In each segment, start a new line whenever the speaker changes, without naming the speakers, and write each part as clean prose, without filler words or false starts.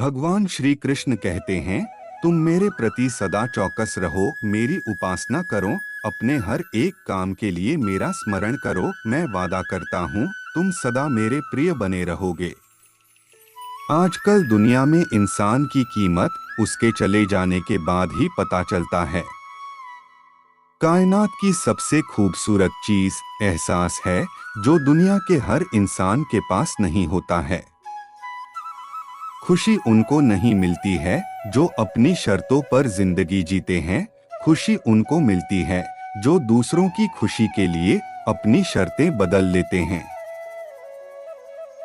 भगवान श्री कृष्ण कहते हैं, तुम मेरे प्रति सदा चौकस रहो, मेरी उपासना करो, अपने हर एक काम के लिए मेरा स्मरण करो। मैं वादा करता हूँ तुम सदा मेरे प्रिय बने रहोगे। आजकल दुनिया में इंसान की कीमत उसके चले जाने के बाद ही पता चलता है। कायनात की सबसे खूबसूरत चीज एहसास है, जो दुनिया के हर इंसान के पास नहीं होता है। खुशी उनको नहीं मिलती है जो अपनी शर्तों पर जिंदगी जीते हैं। खुशी उनको मिलती है जो दूसरों की खुशी के लिए अपनी शर्तें बदल लेते हैं।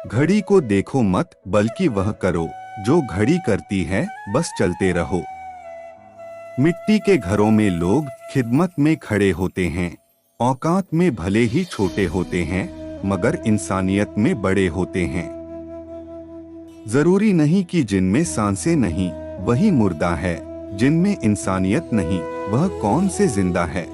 घड़ी को देखो मत, बल्कि वह करो जो घड़ी करती है, बस चलते रहो। मिट्टी के घरों में लोग खिदमत में खड़े होते हैं, औकात में भले ही छोटे होते हैं, मगर इंसानियत में बड़े होते हैं। जरूरी नहीं कि जिनमें सांसें नहीं वही मुर्दा है, जिनमें इंसानियत नहीं वह कौन से जिंदा है।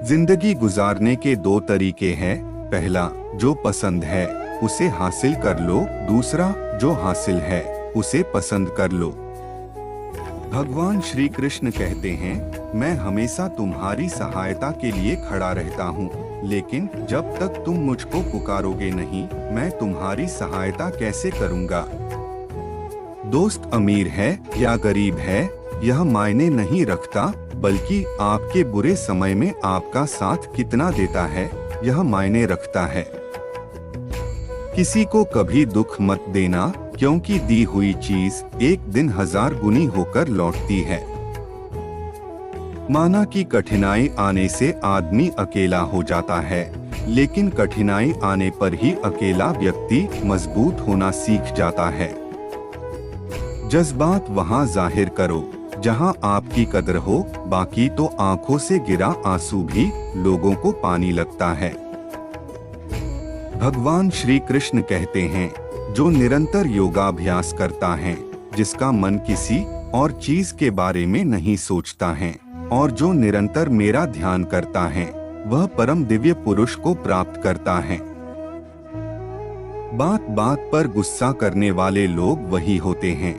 जिंदगी गुजारने के दो तरीके हैं। पहला, जो पसंद है उसे हासिल कर लो, दूसरा जो हासिल है उसे पसंद कर लो। भगवान श्री कृष्ण कहते हैं, मैं हमेशा तुम्हारी सहायता के लिए खड़ा रहता हूँ, लेकिन जब तक तुम मुझको पुकारोगे नहीं, मैं तुम्हारी सहायता कैसे करूँगा। दोस्त अमीर है या गरीब है यह मायने नहीं रखता, बल्कि आपके बुरे समय में आपका साथ कितना देता है यह मायने रखता है। किसी को कभी दुख मत देना, क्योंकि दी हुई चीज एक दिन 1000 गुनी होकर लौटती है। माना कि कठिनाई आने से आदमी अकेला हो जाता है, लेकिन कठिनाई आने पर ही अकेला व्यक्ति मजबूत होना सीख जाता है। जज्बात वहाँ जाहिर करो जहाँ आपकी कदर हो, बाकी तो आंखों से गिरा आंसू भी लोगों को पानी लगता है। भगवान श्री कृष्ण कहते हैं, जो निरंतर योगाभ्यास करता है, जिसका मन किसी और चीज के बारे में नहीं सोचता है, और जो निरंतर मेरा ध्यान करता है, वह परम दिव्य पुरुष को प्राप्त करता है। बात बात पर गुस्सा करने वाले लोग वही होते हैं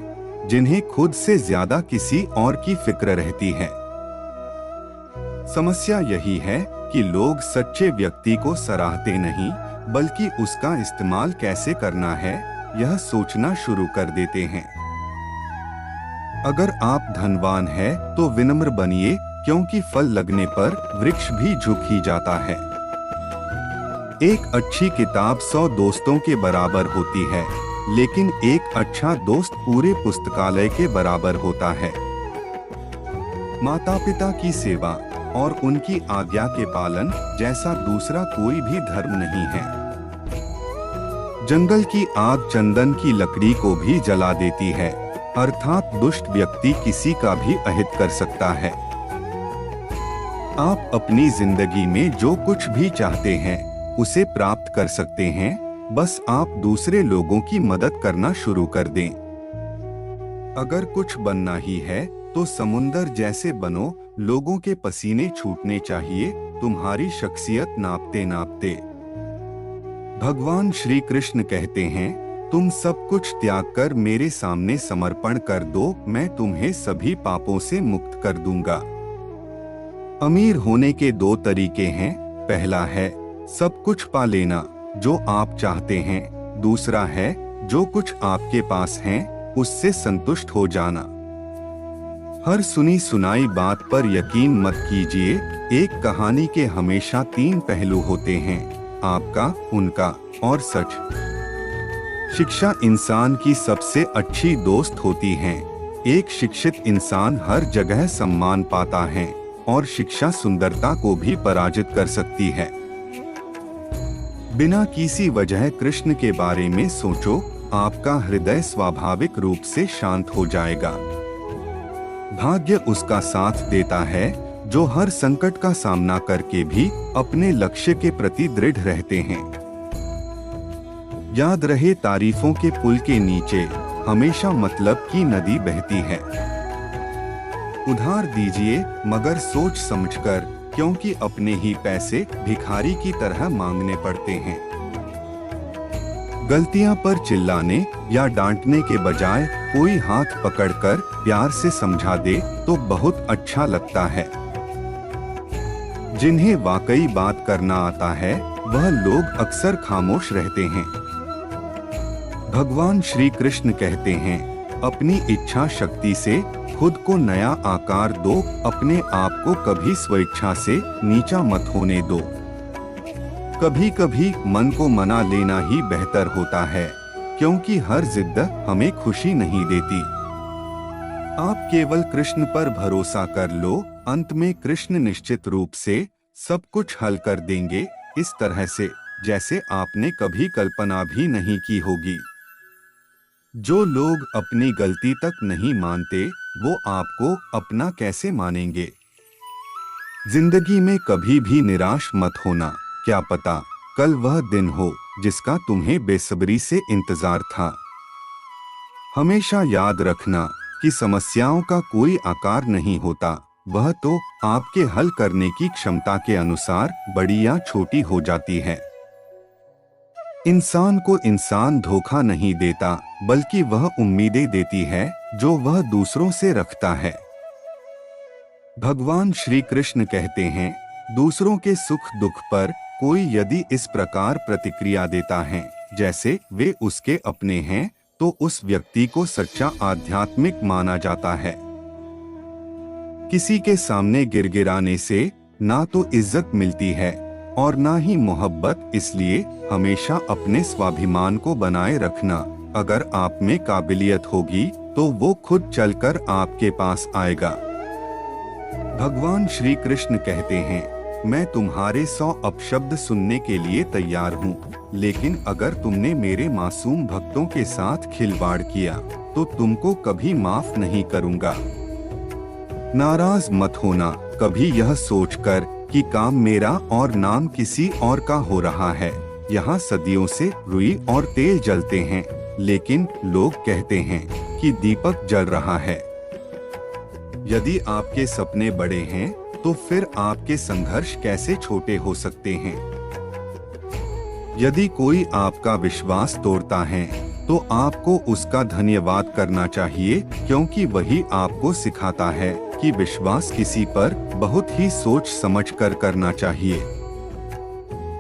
जिन्हें खुद से ज्यादा किसी और की फिक्र रहती है। समस्या यही है कि लोग सच्चे व्यक्ति को सराहते नहीं, बल्कि उसका इस्तेमाल कैसे करना है यह सोचना शुरू कर देते हैं। अगर आप धनवान हैं तो विनम्र बनिए, क्योंकि फल लगने पर वृक्ष भी झुक ही जाता है। एक अच्छी किताब 100 दोस्तों के बराबर होती है, लेकिन एक अच्छा दोस्त पूरे पुस्तकालय के बराबर होता है। माता पिता की सेवा और उनकी आज्ञा के पालन जैसा दूसरा कोई भी धर्म नहीं है। जंगल की आग चंदन की लकड़ी को भी जला देती है, अर्थात दुष्ट व्यक्ति किसी का भी अहित कर सकता है। आप अपनी जिंदगी में जो कुछ भी चाहते हैं उसे प्राप्त कर सकते हैं, बस आप दूसरे लोगों की मदद करना शुरू कर दें। अगर कुछ बनना ही है तो समुंदर जैसे बनो, लोगों के पसीने छूटने चाहिए तुम्हारी शख्सियत नापते नापते। भगवान श्री कृष्ण कहते हैं, तुम सब कुछ त्याग कर मेरे सामने समर्पण कर दो, मैं तुम्हें सभी पापों से मुक्त कर दूंगा। अमीर होने के दो तरीके हैं। पहला है सब कुछ पा लेना जो आप चाहते हैं, दूसरा है जो कुछ आपके पास है उससे संतुष्ट हो जाना। हर सुनी सुनाई बात पर यकीन मत कीजिए। एक कहानी के हमेशा 3 पहलू होते हैं, आपका, उनका और सच। शिक्षा इंसान की सबसे अच्छी दोस्त होती है। एक शिक्षित इंसान हर जगह सम्मान पाता है, और शिक्षा सुंदरता को भी पराजित कर सकती है। बिना किसी वजह कृष्ण के बारे में सोचो, आपका हृदय स्वाभाविक रूप से शांत हो जाएगा। भाग्य उसका साथ देता है जो हर संकट का सामना करके भी अपने लक्ष्य के प्रति दृढ़ रहते हैं। याद रहे, तारीफों के पुल के नीचे हमेशा मतलब की नदी बहती है। उधार दीजिए मगर सोच समझकर, क्योंकि अपने ही पैसे भिखारी की तरह मांगने पड़ते हैं। गलतियां पर चिल्लाने या डांटने के बजाय कोई हाथ पकड़कर प्यार से समझा दे तो बहुत अच्छा लगता है। जिन्हें वाकई बात करना आता है वह लोग अक्सर खामोश रहते हैं। भगवान श्री कृष्ण कहते हैं, अपनी इच्छा शक्ति से खुद को नया आकार दो, अपने आप को कभी स्वेच्छा से नीचा मत होने दो। कभी कभी मन को मना लेना ही बेहतर होता है, क्योंकि हर जिद हमें खुशी नहीं देती। आप केवल कृष्ण पर भरोसा कर लो, अंत में कृष्ण निश्चित रूप से सब कुछ हल कर देंगे, इस तरह से जैसे आपने कभी कल्पना भी नहीं की होगी। जो लोग अपनी गलती तक नहीं मानते, वो आपको अपना कैसे मानेंगे। जिंदगी में कभी भी निराश मत होना, क्या पता कल वह दिन हो जिसका तुम्हें बेसब्री से इंतजार था। हमेशा याद रखना कि समस्याओं का कोई आकार नहीं होता, वह तो आपके हल करने की क्षमता के अनुसार बड़ी या छोटी हो जाती है। इंसान को इंसान धोखा नहीं देता, बल्कि वह उम्मीदें देती है जो वह दूसरों से रखता है। भगवान श्री कृष्ण कहते हैं, दूसरों के सुख दुख पर कोई यदि इस प्रकार प्रतिक्रिया देता है जैसे वे उसके अपने हैं, तो उस व्यक्ति को सच्चा आध्यात्मिक माना जाता है। किसी के सामने गिड़गिड़ाने से ना तो इज्जत मिलती है और ना ही मोहब्बत, इसलिए हमेशा अपने स्वाभिमान को बनाए रखना। अगर आप में काबिलियत होगी तो वो खुद चलकर आपके पास आएगा। भगवान श्री कृष्ण कहते हैं, मैं तुम्हारे 100 अपशब्द सुनने के लिए तैयार हूँ, लेकिन अगर तुमने मेरे मासूम भक्तों के साथ खिलवाड़ किया तो तुमको कभी माफ नहीं करूँगा। नाराज मत होना कभी यह सोचकर कि काम मेरा और नाम किसी और का हो रहा है। यहाँ सदियों से रुई और तेल जलते हैं, लेकिन लोग कहते हैं कि दीपक जल रहा है। यदि आपके सपने बड़े हैं तो फिर आपके संघर्ष कैसे छोटे हो सकते हैं। यदि कोई आपका विश्वास तोड़ता है तो आपको उसका धन्यवाद करना चाहिए, क्योंकि वही आपको सिखाता है कि विश्वास किसी पर बहुत ही सोच समझकर करना चाहिए।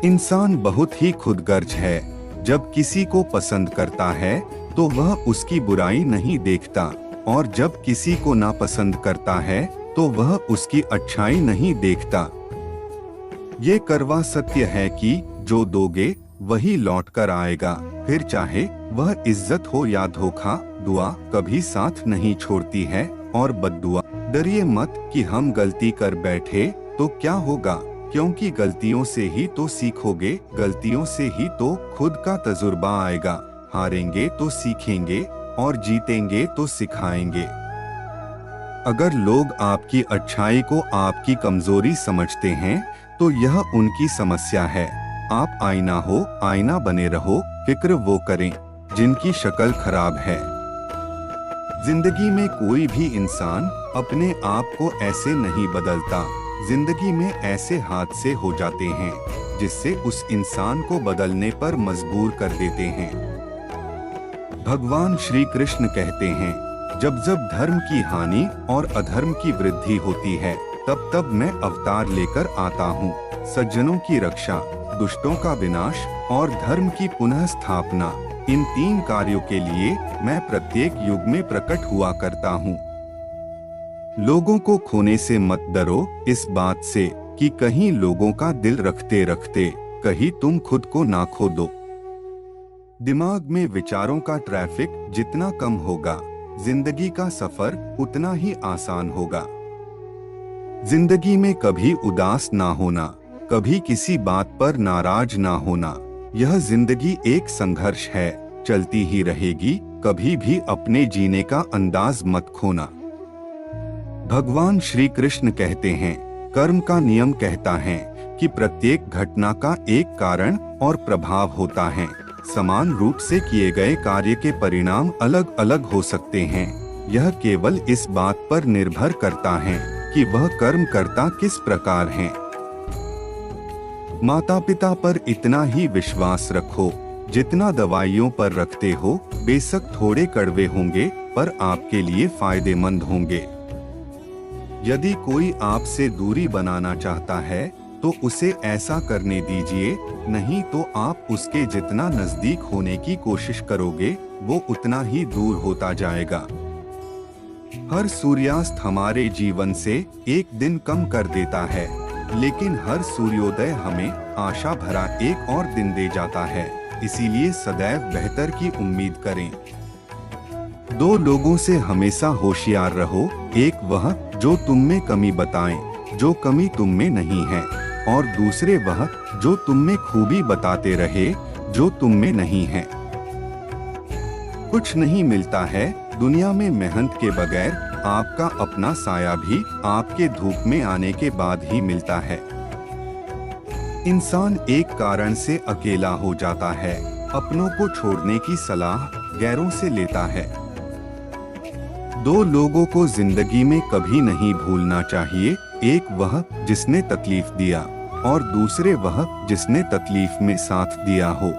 इंसान बहुत ही खुदगर्ज है, जब किसी को पसंद करता है तो वह उसकी बुराई नहीं देखता, और जब किसी को नापसंद करता है तो वह उसकी अच्छाई नहीं देखता। ये कड़वा सत्य है कि जो दोगे वही लौट कर आएगा, फिर चाहे वह इज्जत हो या धोखा, दुआ कभी साथ नहीं छोड़ती है और बद्दुआ। डरिए मत कि हम गलती कर बैठे तो क्या होगा, क्योंकि गलतियों से ही तो सीखोगे, गलतियों से ही तो खुद का तजुर्बा आएगा। हारेंगे तो सीखेंगे और जीतेंगे तो सिखाएंगे। अगर लोग आपकी अच्छाई को आपकी कमजोरी समझते हैं तो यह उनकी समस्या है। आप आईना हो, आईना बने रहो, फिक्र वो करें जिनकी शक्ल खराब है। जिंदगी में कोई भी इंसान अपने आप को ऐसे नहीं बदलता। जिंदगी में ऐसे हादसे हो जाते हैं जिससे उस इंसान को बदलने पर मजबूर कर देते हैं। भगवान श्री कृष्ण कहते हैं, जब जब धर्म की हानि और अधर्म की वृद्धि होती है तब तब मैं अवतार लेकर आता हूँ। सज्जनों की रक्षा, दुष्टों का विनाश और धर्म की पुनः स्थापना, इन 3 कार्यों के लिए मैं प्रत्येक युग में प्रकट हुआ करता हूँ। लोगों को खोने से मत डरो, इस बात से कि कहीं लोगों का दिल रखते रखते कहीं तुम खुद को ना खो दो। दिमाग में विचारों का ट्रैफिक जितना कम होगा, जिंदगी का सफर उतना ही आसान होगा। जिंदगी में कभी उदास ना होना, कभी किसी बात पर नाराज ना होना। यह जिंदगी एक संघर्ष है, चलती ही रहेगी, कभी भी अपने जीने का अंदाज मत खोना। भगवान श्री कृष्ण कहते हैं, कर्म का नियम कहता है कि प्रत्येक घटना का एक कारण और प्रभाव होता है। समान रूप से किए गए कार्य के परिणाम अलग अलग हो सकते हैं। यह केवल इस बात पर निर्भर करता है कि वह कर्म करता किस प्रकार है। माता पिता पर इतना ही विश्वास रखो जितना दवाइयों पर रखते हो बेशक थोड़े कड़वे होंगे पर आपके लिए फायदेमंद होंगे। यदि कोई आपसे दूरी बनाना चाहता है तो उसे ऐसा करने दीजिए, नहीं तो आप उसके जितना नजदीक होने की कोशिश करोगे वो उतना ही दूर होता जाएगा। हर सूर्यास्त हमारे जीवन से एक दिन कम कर देता है, लेकिन हर सूर्योदय हमें आशा भरा एक और दिन दे जाता है। इसीलिए सदैव बेहतर की उम्मीद करें। दो लोगों से हमेशा होशियार रहो, एक वह जो तुम में कमी बताएं, जो कमी तुम में नहीं है, और दूसरे वह जो तुम में खूबी बताते रहे, जो तुम में नहीं है। कुछ नहीं मिलता है दुनिया में मेहनत के बगैर, आपका अपना साया भी आपके धूप में आने के बाद ही मिलता है। इंसान एक कारण से अकेला हो जाता है, अपनों को छोड़ने की सलाह गैरों से लेता है। दो लोगों को जिंदगी में कभी नहीं भूलना चाहिए, एक वह जिसने तकलीफ दिया और दूसरे वह जिसने तकलीफ में साथ दिया हो।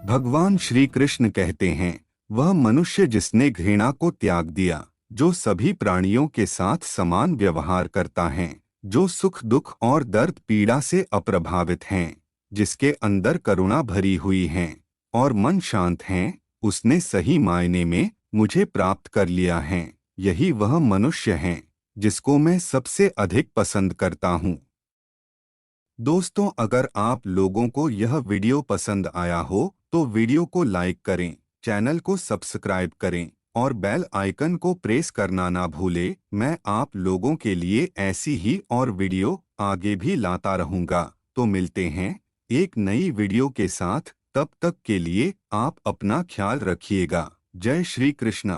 भगवान श्री कृष्ण कहते हैं, वह मनुष्य जिसने घृणा को त्याग दिया, जो सभी प्राणियों के साथ समान व्यवहार करता है, जो सुख दुख और दर्द पीड़ा से अप्रभावित हैं, जिसके अंदर करुणा भरी हुई है और मन शांत है, उसने सही मायने में मुझे प्राप्त कर लिया है। यही वह मनुष्य है जिसको मैं सबसे अधिक पसंद करता हूँ। दोस्तों, अगर आप लोगों को यह वीडियो पसंद आया हो तो वीडियो को लाइक करें, चैनल को सब्सक्राइब करें और बेल आइकन को प्रेस करना ना भूलें। मैं आप लोगों के लिए ऐसी ही और वीडियो आगे भी लाता रहूँगा। तो मिलते हैं एक नई वीडियो के साथ, तब तक के लिए आप अपना ख्याल रखिएगा। जय श्री कृष्ण।